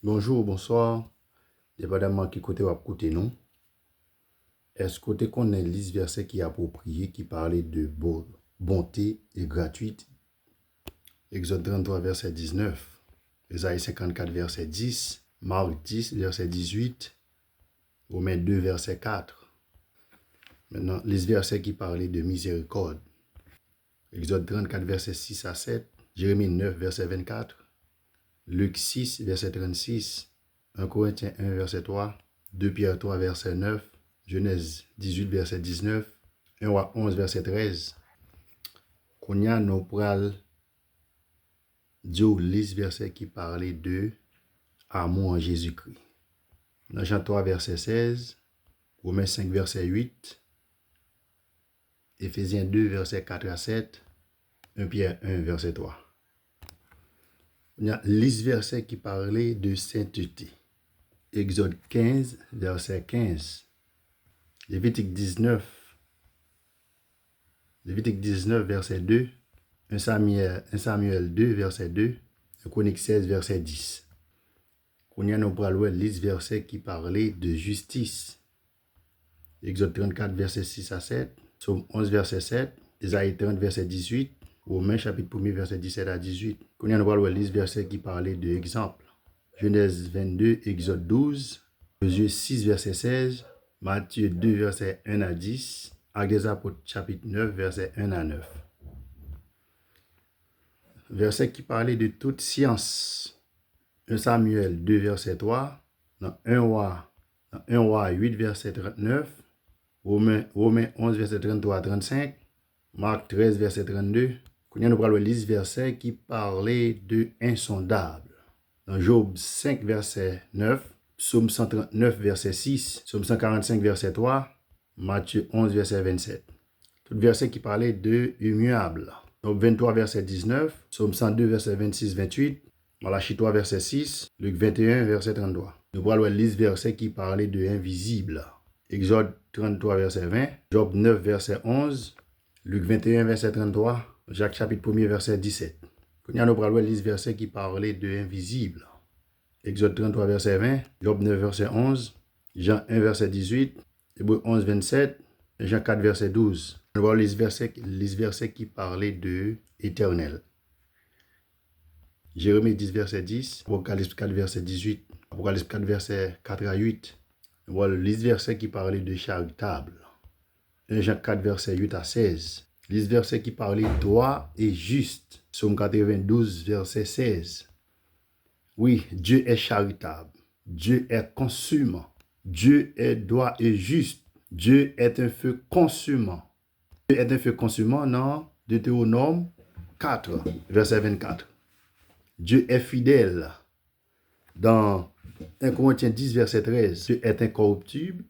Bonjour, bonsoir. Dépendamment qui côté ou côté nous. Est-ce côté qu'on a liste verset qui est approprié, qui parlait de bonté et gratuite? Exode 33, verset 19. Ésaïe 54, verset 10. Marc 10, verset 18. Romains 2, verset 4. Maintenant, liste verset qui parlait de miséricorde. Exode 34, verset 6 à 7. Jérémie 9, verset 24. Luc 6, verset 36. 1 Corinthiens 1, verset 3. 2 Pierre 3, verset 9. Genèse 18, verset 19. 1 Roi 11, verset 13. Kounya nous pral dire liste verset qui parlait de amour en Jésus-Christ. Dans Jean 3, verset 16. Romains 5, verset 8. Éphésiens 2, verset 4 à 7. 1 Pierre 1, verset 3. Il y a liste verset qui parlait de sainteté. Exode 15, verset 15. Lévitique 19, verset 2. 1 Samuel 2, verset 2. 1 Chronique 16, verset 10. Qu'on y a nous pral liste verset qui parlait de justice. Exode 34, verset 6 à 7. Psaume 11, verset 7. Ésaïe 30, verset 18. Romains chapitre 1, verset 17 à 18. Qu'on y a nous pral liste verset qui parlait de exemple. Genèse 22, Exode 12. Josué 6, verset 16. Matthieu 2, verset 1 à 10. Actes des Apôtres chapitre 9, verset 1 à 9. Verset qui parlait de toute science. 1 Samuel 2, verset 3. Dans 1 Roi 8, verset 39. Romains 11, verset 33 à 35. Marc 13, verset 32. Nous avons le liste verset qui parlait de insondable. Dans Job 5, verset 9. Psaume 139, verset 6. Psaume 145, verset 3. Matthieu 11, verset 27. Tout verset qui parlait de immuable. Donc 23, verset 19. Psaume 102, verset 26, 28. Malachie 3, verset 6. Luc 21, verset 33. Nous voyons le liste verset qui parlait de invisible. Exode 33, verset 20. Job 9, verset 11. Luc 21, verset 33. Jacques chapitre 1, verset 17. Nous avons le liste verset qui parlait de invisible. Exode 33, verset 20. Job 9, verset 11. Jean 1, verset 18. Hébreux 11, 27. Jean 4, verset 12. Nous voyons les versets qui parlaient de éternel. Jérémie 10, verset 10. Apocalypse 4, verset 18. Apocalypse 4, verset 4 à 8. Nous voyons les versets qui parlaient de charitable. 1 Jean 4, verset 8 à 16. Les versets qui parlaient droit et juste. Psaume 92, verset 16. Oui, Dieu est charitable. Dieu est consumant. Dieu est droit et juste. Dieu est un feu consumant. Dieu est un feu consumant dans Deutéronome 4, verset 24. Dieu est fidèle. Dans 1 Corinthiens 10, verset 13. Dieu est incorruptible.